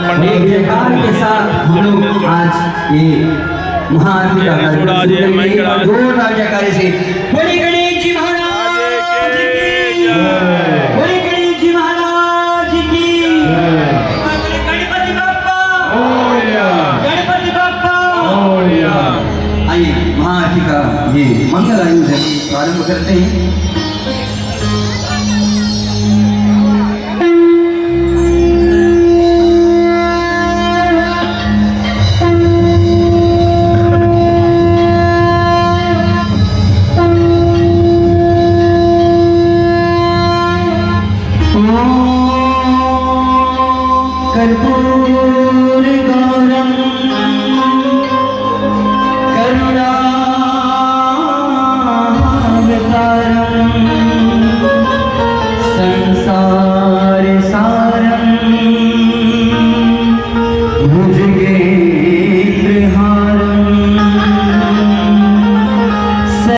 एक जयकार के साथ हम लोग आज ये महाआरती का कार्यक्रम शुरू करेंगे। जोरदार जयकारे से बोले गणेश जी महाराज की जय, बोले गणेश जी महाराज की जय, बोले गणपति बाप्पा मोरया, गणपति बाप्पा मोरया। आइए महाआरती का ये मंगल आयोजन प्रारंभ करते हैं। कर्पूर गौरम